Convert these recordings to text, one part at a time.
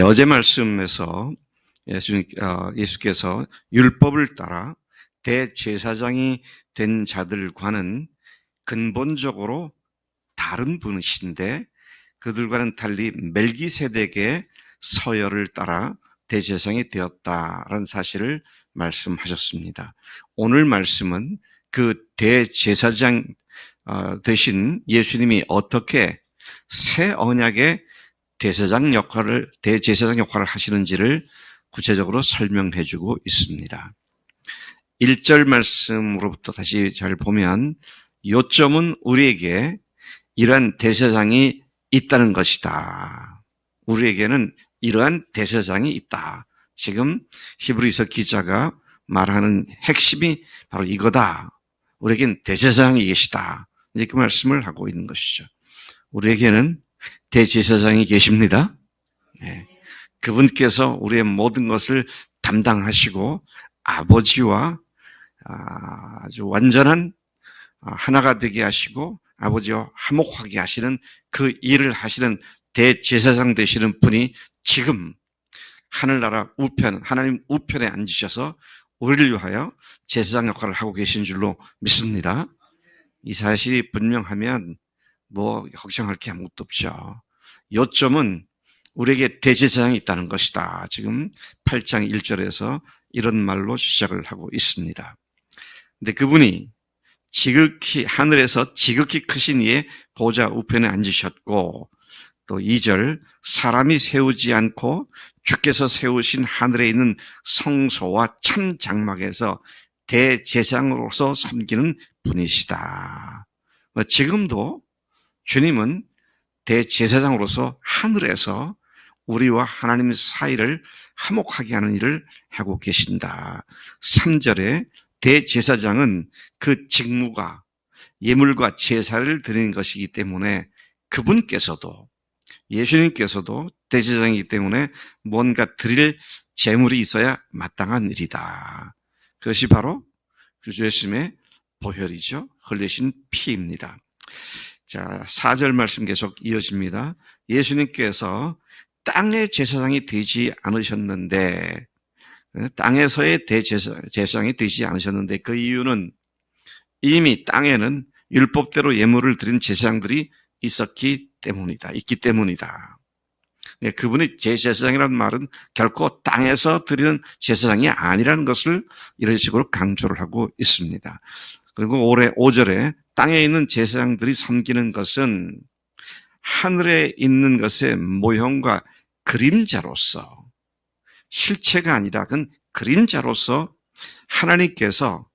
어제 말씀에서 예수께서 율법을 따라 대제사장이 된 자들과는 근본적으로 다른 분이신데 그들과는 달리 멜기세덱의 서열을 따라 대제사장이 되었다라는 사실을 말씀하셨습니다. 오늘 말씀은 그 대제사장 되신 예수님이 어떻게 새 언약의 대제사장 역할을 하시는지를 구체적으로 설명해 주고 있습니다. 1절 말씀으로부터 다시 잘 보면 요점은 우리에게 이러한 대제사장이 있다는 것이다. 우리에게는 이러한 대제사장이 있다. 지금 히브리서 기자가 말하는 핵심이 바로 이거다. 우리에겐 대제사장이 계시다. 이제 그 말씀을 하고 있는 것이죠. 우리에게는 대제사장이 계십니다. 네. 그분께서 우리의 모든 것을 담당하시고 아버지와 아주 완전한 하나가 되게 하시고 아버지와 화목하게 하시는 그 일을 하시는 대제사장 되시는 분이 지금 하늘나라 우편, 하나님 우편에 앉으셔서 우리를 위하여 제사장 역할을 하고 계신 줄로 믿습니다. 이 사실이 분명하면 걱정할 게 아무것도 없죠. 요점은 우리에게 대제사장이 있다는 것이다. 지금 8장 1절에서 이런 말로 시작을 하고 있습니다. 근데 그분이 하늘에서 지극히 크신 이의 보좌 우편에 앉으셨고, 또 2절, 사람이 세우지 않고 주께서 세우신 하늘에 있는 성소와 참 장막에서 대제사장으로서 섬기는 분이시다. 지금도 주님은 대제사장으로서 하늘에서 우리와 하나님 사이를 화목하게 하는 일을 하고 계신다. 3절에 대제사장은 그 직무가 예물과 제사를 드리는 것이기 때문에 그분께서도 예수님께서도 대제사장이기 때문에 뭔가 드릴 제물이 있어야 마땅한 일이다. 그것이 바로 주 예수님의 보혈이죠. 흘리신 피입니다. 자, 4절 말씀 계속 이어집니다. 예수님께서 땅의 제사장이 되지 않으셨는데, 땅에서의 대제사장이 되지 않으셨는데 그 이유는 이미 땅에는 율법대로 예물을 드린 제사장들이 있기 때문이다. 그분이 제사장이라는 말은 결코 땅에서 드리는 제사장이 아니라는 것을 이런 식으로 강조를 하고 있습니다. 그리고 올해 5절에 땅에 있는 제사장들이 섬기는 것은 하늘에 있는 것의 모형과 그림자로서, 실체가 아니라 그건 그림자로서 하나님께서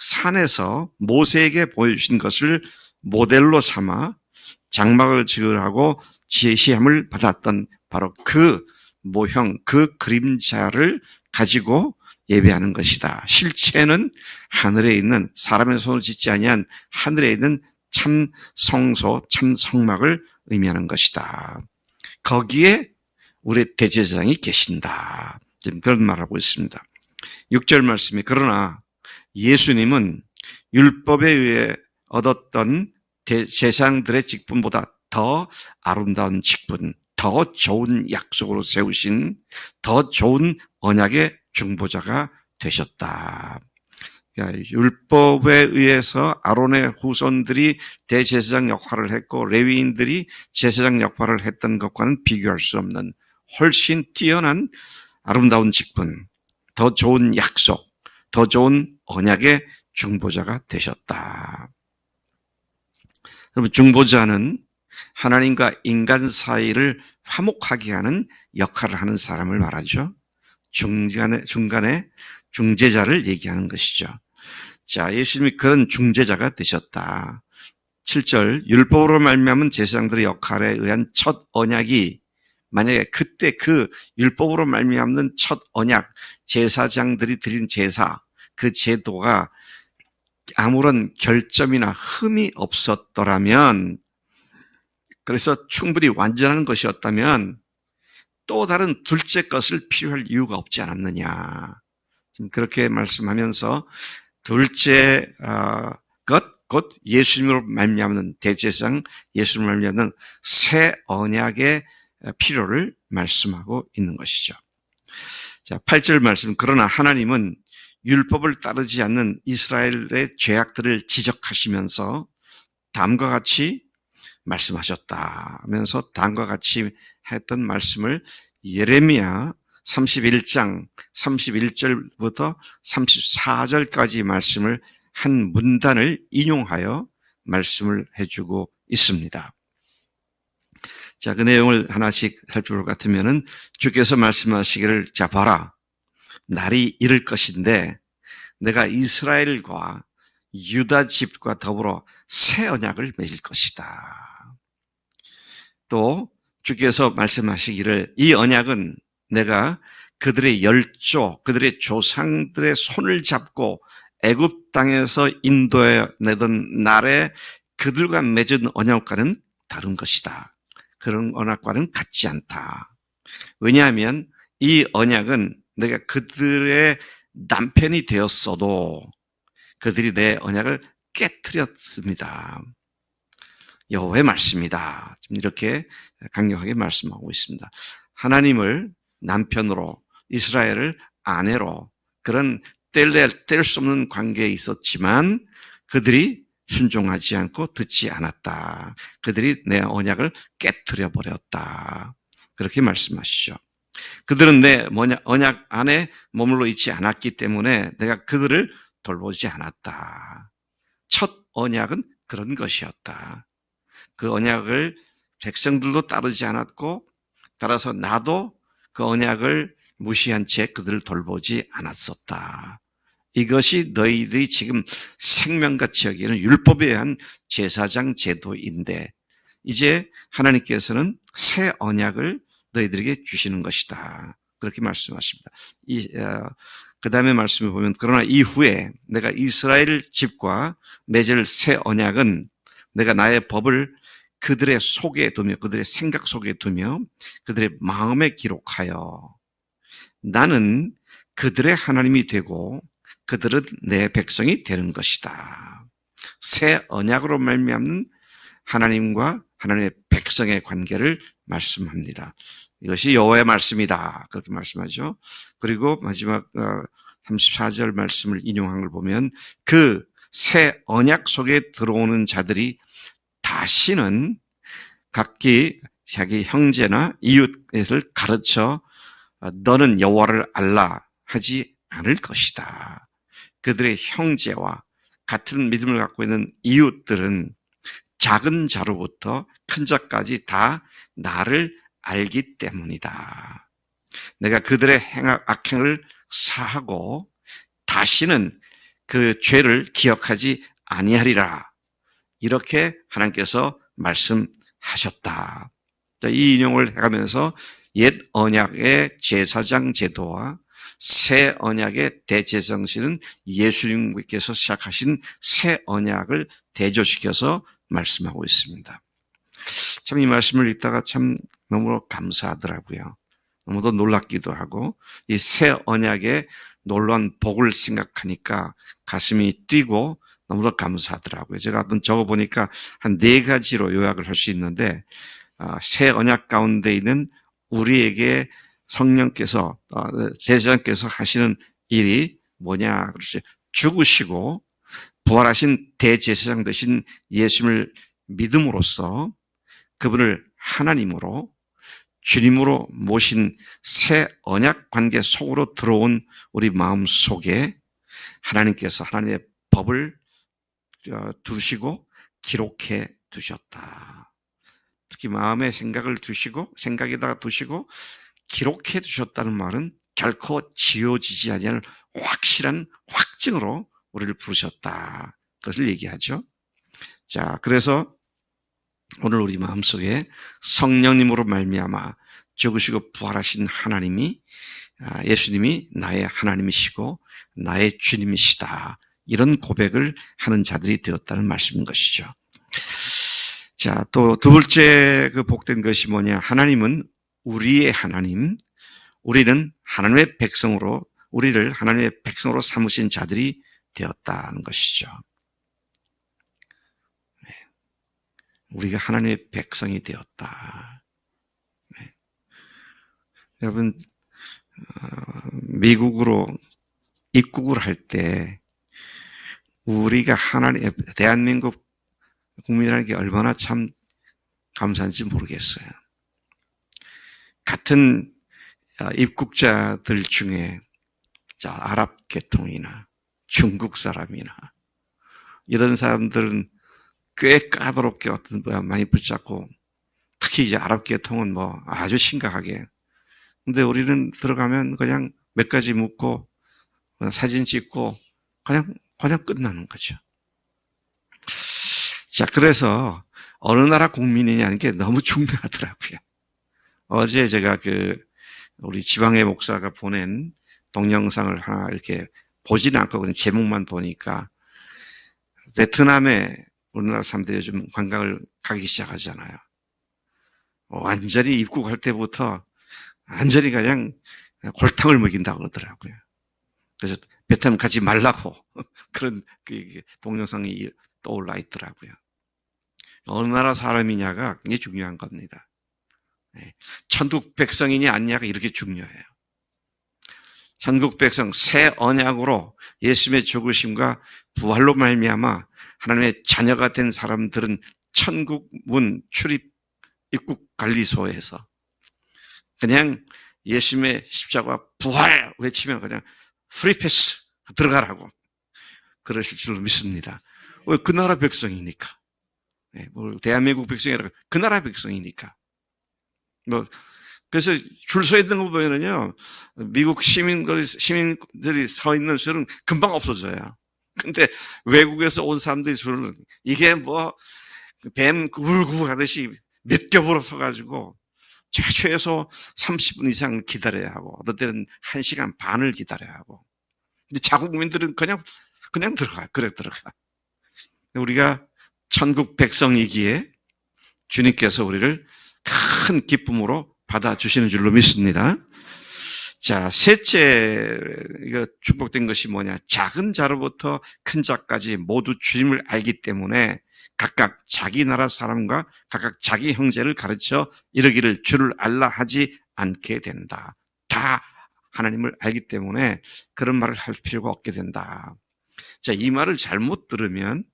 산에서 모세에게 보여주신 것을 모델로 삼아 장막을 지으라고 제시함을 받았던 바로 그 모형, 그 그림자를 가지고 예배하는 것이다. 실체는 하늘에 있는, 사람의 손을 짓지 아니한 하늘에 있는 참 성소, 참 성막을 의미하는 것이다. 거기에 우리 대제사장이 계신다. 지금 그런 말을 하고 있습니다. 6절 말씀이, 그러나 예수님은 율법에 의해 얻었던 제사장들의 직분보다 더 아름다운 직분, 더 좋은 약속으로 세우신 더 좋은 언약의 중보자가 되셨다. 그러니까 율법에 의해서 아론의 후손들이 대제사장 역할을 했고 레위인들이 제사장 역할을 했던 것과는 비교할 수 없는 훨씬 뛰어난 아름다운 직분, 더 좋은 약속, 더 좋은 언약의 중보자가 되셨다. 여러분, 중보자는 하나님과 인간 사이를 화목하게 하는 역할을 하는 사람을 말하죠. 중간에 중재자를 얘기하는 것이죠. 자, 예수님이 그런 중재자가 되셨다. 7절, 율법으로 말미암은 제사장들의 역할에 의한 첫 언약이, 만약에 그때 그 율법으로 말미암는 첫 언약, 제사장들이 드린 제사, 그 제도가 아무런 결점이나 흠이 없었더라면, 그래서 충분히 완전한 것이었다면 또 다른 둘째 것을 필요할 이유가 없지 않았느냐. 지금 그렇게 말씀하면서 둘째 것, 곧 예수님으로 말미암는 대제사장, 예수님으로 말미암는 새 언약의 필요를 말씀하고 있는 것이죠. 자, 8절 말씀. 그러나 하나님은 율법을 따르지 않는 이스라엘의 죄악들을 지적하시면서 다음과 같이 말씀하셨다 하면서 다음과 같이 했던 말씀을 예레미야 31장 31절부터 34절까지 말씀을 한 문단을 인용하여 말씀을 해주고 있습니다. 자, 그 내용을 하나씩 살펴볼 것 같으면은 주께서 말씀하시기를, 자, 봐라. 날이 이를 것인데 내가 이스라엘과 유다 집과 더불어 새 언약을 맺을 것이다. 또 주께서 말씀하시기를, 이 언약은 내가 그들의 열조, 그들의 조상들의 손을 잡고 애굽 땅에서 인도해 내던 날에 그들과 맺은 언약과는 다른 것이다. 그런 언약과는 같지 않다. 왜냐하면 이 언약은 내가 그들의 남편이 되었어도 그들이 내 언약을 깨트렸습니다. 여호와의 말씀이다. 이렇게 강력하게 말씀하고 있습니다. 하나님을 남편으로, 이스라엘을 아내로, 그런 뗄 수 없는 관계에 있었지만 그들이 순종하지 않고 듣지 않았다. 그들이 내 언약을 깨트려 버렸다. 그렇게 말씀하시죠. 그들은 내 언약 안에 머물러 있지 않았기 때문에 내가 그들을 돌보지 않았다. 첫 언약은 그런 것이었다. 그 언약을 백성들도 따르지 않았고, 따라서 나도 그 언약을 무시한 채 그들을 돌보지 않았었다. 이것이 너희들이 지금 생명같이 여기는 율법에 의한 제사장 제도인데, 이제 하나님께서는 새 언약을 너희들에게 주시는 것이다. 그렇게 말씀하십니다. 그 다음에 말씀을 보면, 그러나 이후에 내가 이스라엘 집과 맺을 새 언약은 내가 나의 법을 그들의 속에 두며, 그들의 생각 속에 두며 그들의 마음에 기록하여 나는 그들의 하나님이 되고 그들은 내 백성이 되는 것이다. 새 언약으로 말미암는 하나님과 하나님의 백성의 관계를 말씀합니다. 이것이 여호와의 말씀이다. 그렇게 말씀하죠. 그리고 마지막 34절 말씀을 인용한 걸 보면, 그 새 언약 속에 들어오는 자들이 다시는 각기 자기 형제나 이웃을 가르쳐 너는 여호와를 알라 하지 않을 것이다. 그들의 형제와 같은 믿음을 갖고 있는 이웃들은 작은 자로부터 큰 자까지 다 나를 알기 때문이다. 내가 그들의 악행을 사하고 다시는 그 죄를 기억하지 아니하리라. 이렇게 하나님께서 말씀하셨다. 이 인용을 해가면서 옛 언약의 제사장 제도와 새 언약의 대제사장실은 예수님께서 시작하신 새 언약을 대조시켜서 말씀하고 있습니다. 참 이 말씀을 읽다가 참 너무 감사하더라고요. 너무도 놀랍기도 하고, 이 새 언약의 놀라운 복을 생각하니까 가슴이 뛰고 너무도 감사하더라고요. 제가 한번 적어보니까 한 4가지로 요약을 할 수 있는데, 새 언약 가운데 있는 우리에게 성령께서, 제사장께서 하시는 일이 뭐냐, 그러죠. 죽으시고 부활하신 대제사장 되신 예수님을 믿음으로써 그분을 하나님으로, 주님으로 모신 새 언약 관계 속으로 들어온 우리 마음 속에 하나님께서 하나님의 법을 두시고 기록해 두셨다. 특히 마음의 생각을 두시고, 생각에다가 두시고 기록해 두셨다는 말은 결코 지워지지 아니하는 확실한 확증으로 우리를 부르셨다. 그것을 얘기하죠. 자, 그래서 오늘 우리 마음속에 성령님으로 말미암아 죽으시고 부활하신 하나님이, 예수님이 나의 하나님이시고 나의 주님이시다. 이런 고백을 하는 자들이 되었다는 말씀인 것이죠. 자, 또 두 번째 그 복된 것이 뭐냐? 하나님은 우리의 하나님, 우리는 하나님의 백성으로, 우리를 하나님의 백성으로 삼으신 자들이 되었다는 것이죠. 우리가 하나님의 백성이 되었다. 여러분, 미국으로 입국을 할 때 우리가 하나님, 대한민국 국민이라는 게 얼마나 참 감사한지 모르겠어요. 같은 입국자들 중에 아랍 계통이나 중국 사람이나 이런 사람들은 꽤 까다롭게 어떤 많이 붙잡고, 특히 이제 아랍 계통은 뭐 아주 심각하게. 근데 우리는 들어가면 그냥 몇 가지 묻고 사진 찍고 그냥 끝나는 거죠. 자, 그래서 어느 나라 국민이냐는 게 너무 중요하더라고요. 어제 제가 우리 지방의 목사가 보낸 동영상을 하나 이렇게 보지는 않고 그냥 제목만 보니까, 베트남에 우리나라 사람들이 요즘 관광을 가기 시작하잖아요. 완전히 입국할 때부터 완전히 그냥 골탕을 먹인다고 그러더라고요. 그래서 베트남 가지 말라고 그런 동영상이 떠올라 있더라고요. 어느 나라 사람이냐가 굉장히 중요한 겁니다. 천국 백성이냐 아니냐가 이렇게 중요해요. 천국 백성, 새 언약으로 예수님의 죽으심과 부활로 말미암아 하나님의 자녀가 된 사람들은 천국 문 출입 입국 관리소에서 그냥 예수님의 십자가 부활 외치면 그냥 프리패스 들어가라고 그러실 줄로 믿습니다. 왜? 그 나라 백성이니까. 대한민국 백성이 아니라 그 나라 백성이니까. 그래서 줄 서 있는 거 보면은요, 미국 시민들이 서 있는 줄은 금방 없어져요. 근데 외국에서 온 사람들이 줄은, 이게 뭐, 뱀 구불구불 하듯이 몇 겹으로 서가지고, 최소 30분 이상 기다려야 하고, 어떤 때는 1시간 반을 기다려야 하고. 근데 자국민들은 그냥 들어가요. 그래, 들어가. 우리가 천국 백성이기에 주님께서 우리를 큰 기쁨으로 받아주시는 줄로 믿습니다. 자, 셋째, 이거 축복된 것이 뭐냐? 작은 자로부터 큰 자까지 모두 주님을 알기 때문에 각각 자기 나라 사람과 각각 자기 형제를 가르쳐 이르기를 주를 알라 하지 않게 된다. 다 하나님을 알기 때문에 그런 말을 할 필요가 없게 된다. 자, 이 말을 잘못 들으면,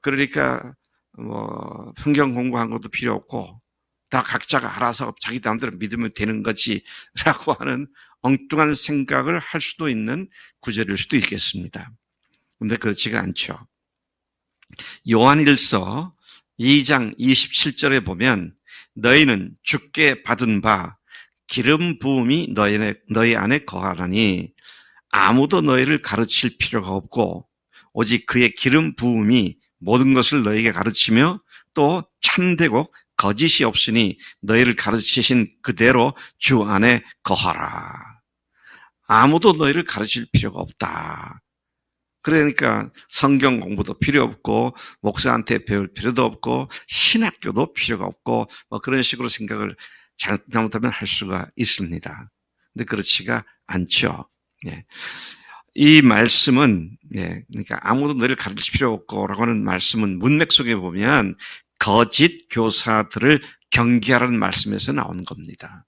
그러니까, 성경 공부한 것도 필요 없고, 다 각자가 알아서 자기 마음대로 믿으면 되는 거지 라고 하는 엉뚱한 생각을 할 수도 있는 구절일 수도 있겠습니다. 그런데 그렇지가 않죠. 요한일서 2장 27절에 보면 너희는 주께 받은 바 기름 부음이 너희 안에 거하나니 아무도 너희를 가르칠 필요가 없고 오직 그의 기름 부음이 모든 것을 너희에게 가르치며 또 참되고 거짓이 없으니 너희를 가르치신 그대로 주 안에 거하라. 아무도 너희를 가르칠 필요가 없다. 그러니까 성경 공부도 필요 없고 목사한테 배울 필요도 없고 신학교도 필요가 없고 그런 식으로 생각을 잘못하면 할 수가 있습니다. 근데 그렇지가 않죠. 이 말씀은 그러니까 아무도 너희를 가르칠 필요 없고라고 하는 말씀은 문맥 속에 보면 거짓 교사들을 경계하라는 말씀에서 나온 겁니다.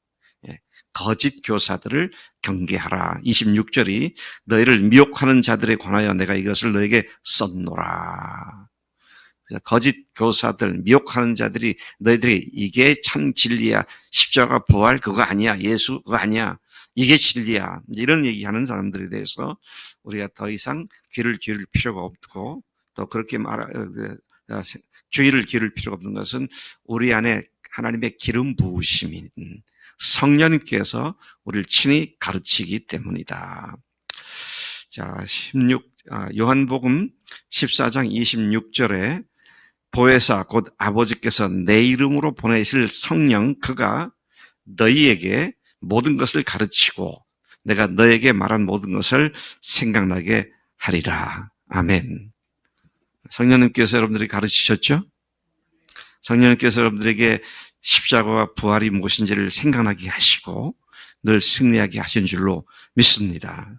거짓 교사들을 경계하라. 26절이 너희를 미혹하는 자들에 관하여 내가 이것을 너에게 썼노라. 거짓 교사들, 미혹하는 자들이 너희들이 이게 참 진리야. 십자가 부활 그거 아니야. 예수 그거 아니야. 이게 진리야. 이런 얘기하는 사람들에 대해서 우리가 더 이상 귀를 기울일 필요가 없고 또 그렇게 주의를 기울일 필요가 없는 것은 우리 안에 하나님의 기름 부으심인 성령님께서 우리를 친히 가르치기 때문이다. 자, 요한복음 14장 26절에 보혜사 곧 아버지께서 내 이름으로 보내실 성령 그가 너희에게 모든 것을 가르치고 내가 너에게 말한 모든 것을 생각나게 하리라. 아멘. 성령님께서 여러분들이 가르치셨죠? 성령님께서 여러분들에게 십자가와 부활이 무엇인지를 생각나게 하시고 늘 승리하게 하신 줄로 믿습니다.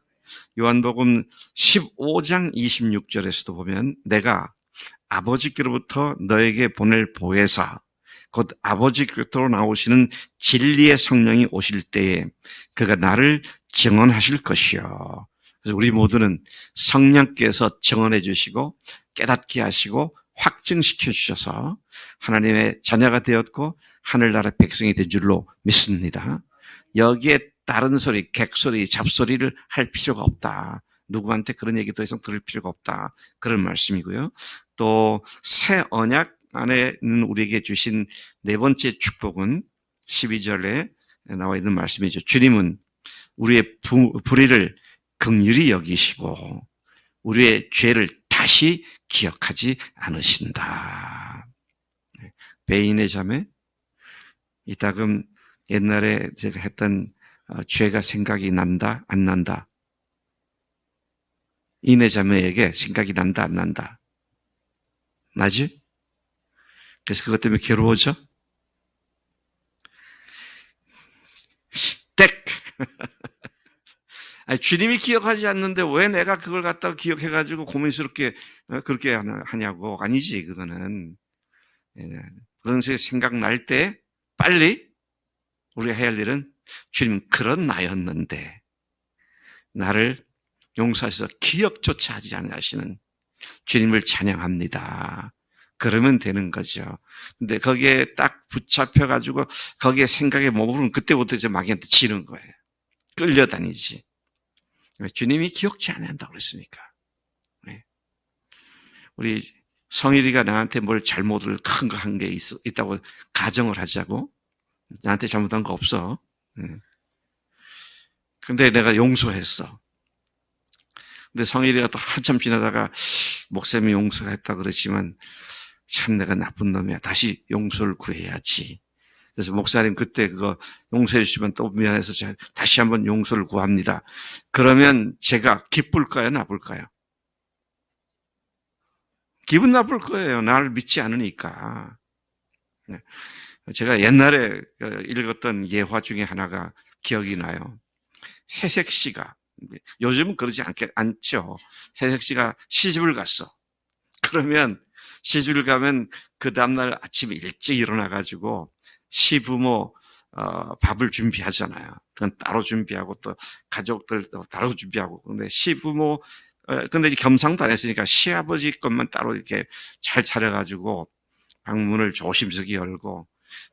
요한복음 15장 26절에서도 보면 내가 아버지께로부터 너에게 보낼 보혜사 곧 아버지 곁으로 나오시는 진리의 성령이 오실 때에 그가 나를 증언하실 것이요. 그래서 우리 모두는 성령께서 증언해 주시고 깨닫게 하시고 확증시켜 주셔서 하나님의 자녀가 되었고 하늘나라 백성이 된 줄로 믿습니다. 여기에 다른 소리, 객소리, 잡소리를 할 필요가 없다. 누구한테 그런 얘기 더 이상 들을 필요가 없다. 그런 말씀이고요. 또 새 언약 안에 있는 우리에게 주신 네 번째 축복은 12절에 나와 있는 말씀이죠. 주님은 우리의 불의를 긍휼히 여기시고 우리의 죄를 다시 기억하지 않으신다. 배인의 자매, 이따금 옛날에 제가 했던 죄가 생각이 난다, 안 난다. 이내 자매에게 생각이 난다, 안 난다. 나지? 그래서 그것 때문에 괴로워져? 땡! 아니, 주님이 기억하지 않는데 왜 내가 그걸 갖다가 기억해가지고 고민스럽게 그렇게 하냐고. 아니지, 그거는. 그런 생각날 때 빨리 우리가 해야 할 일은 주님 그런 나였는데 나를 용서하셔서 기억조차 하지 않으시는 주님을 찬양합니다. 그러면 되는 거죠. 근데 거기에 딱 붙잡혀가지고 거기에 생각에 머무르면 그때부터 이제 마귀한테 지는 거예요. 끌려다니지. 주님이 기억지 않아야 한다고 그랬으니까. 우리 성일이가 나한테 뭘 잘못을 큰 거 한 게 있다고 가정을 하자고. 나한테 잘못한 거 없어. 근데 내가 용서했어. 근데 성일이가 또 한참 지나다가 목사님이 용서했다 그랬지만 참 내가 나쁜 놈이야. 다시 용서를 구해야지. 그래서 목사님 그때 그거 용서해 주시면 또 미안해서 제가 다시 한번 용서를 구합니다. 그러면 제가 기쁠까요? 나쁠까요? 기분 나쁠 거예요. 나를 믿지 않으니까. 제가 옛날에 읽었던 예화 중에 하나가 기억이 나요. 새색시가, 요즘은 그러지 않죠. 새색시가 시집을 갔어. 그러면 시집을 가면 그 다음날 아침에 일찍 일어나가지고 시부모 밥을 준비하잖아요. 그건 따로 준비하고 또 가족들 따로 준비하고. 근데 시부모 근데 겸상도 안 했으니까 시아버지 것만 따로 이렇게 잘 차려가지고 방문을 조심스럽게 열고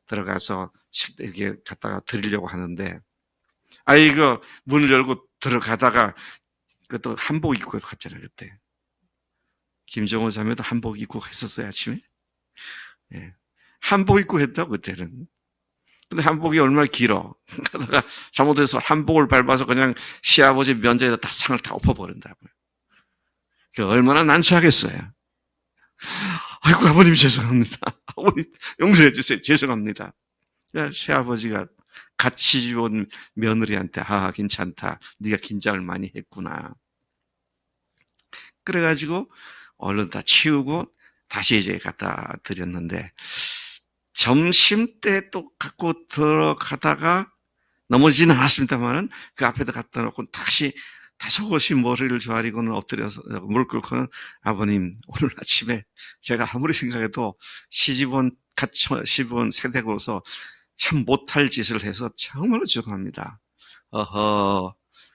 들어가서 이렇게 갖다가 드리려고 하는데 이거 문을 열고 들어가다가 그것도 한복 입고 갔잖아요. 그때 김정은 자매도 한복 입고 했었어요. 아침에. 예. 한복 입고 했다고 그때는. 근데 한복이 얼마나 길어. 그러다가 잘못해서 한복을 밟아서 그냥 시아버지 면제에다 다 상을 다 엎어버린다고요. 얼마나 난처하겠어요. 아이고 아버님 죄송합니다. 아버님 용서해 주세요. 죄송합니다. 시아버지가 갓 시집 온 며느리한테 괜찮다. 네가 긴장을 많이 했구나. 그래가지고 얼른 다 치우고 다시 이제 갖다 드렸는데 점심 때 또 갖고 들어가다가 넘어지는 않았습니다만은 그 앞에다 갖다 놓고 다시 다소곳이 머리를 조아리고는 엎드려서 무릎 꿇고는 아버님 오늘 아침에 제가 아무리 생각해도 시집온 세대로서 참 못할 짓을 해서 정말로 죄송합니다.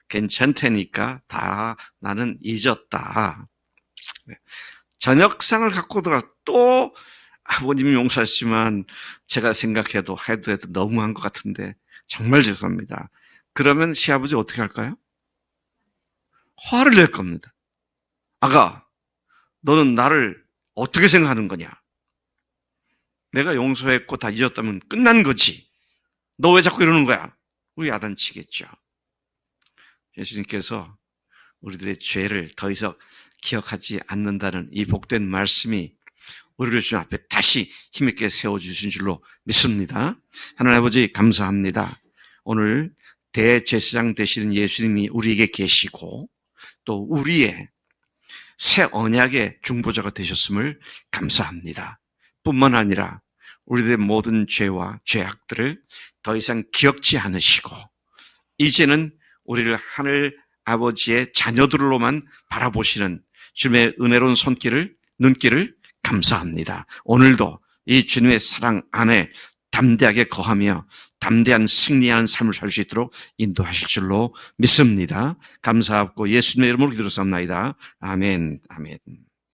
괜찮다니까 다 나는 잊었다. 저녁상을 갖고 들어가 또 아버님이 용서하시지만 제가 생각해도 해도 너무한 것 같은데 정말 죄송합니다. 그러면 시아버지 어떻게 할까요? 화를 낼 겁니다. 아가, 너는 나를 어떻게 생각하는 거냐? 내가 용서했고 다 잊었다면 끝난 거지. 너 왜 자꾸 이러는 거야? 우리 야단치겠죠. 예수님께서 우리들의 죄를 더 이상 기억하지 않는다는 이 복된 말씀이 우리를 주님 앞에 다시 힘있게 세워주신 줄로 믿습니다. 하나님 아버지 감사합니다. 오늘 대제사장 되시는 예수님이 우리에게 계시고 또 우리의 새 언약의 중보자가 되셨음을 감사합니다. 뿐만 아니라 우리들의 모든 죄와 죄악들을 더 이상 기억지 않으시고 이제는 우리를 하늘 아버지의 자녀들로만 바라보시는 주님의 은혜로운 눈길을 감사합니다. 오늘도 이 주님의 사랑 안에 담대하게 거하며 담대한 승리하는 삶을 살 수 있도록 인도하실 줄로 믿습니다. 감사하고 예수님의 이름으로 기도드렸사옵나이다. 아멘. 아멘.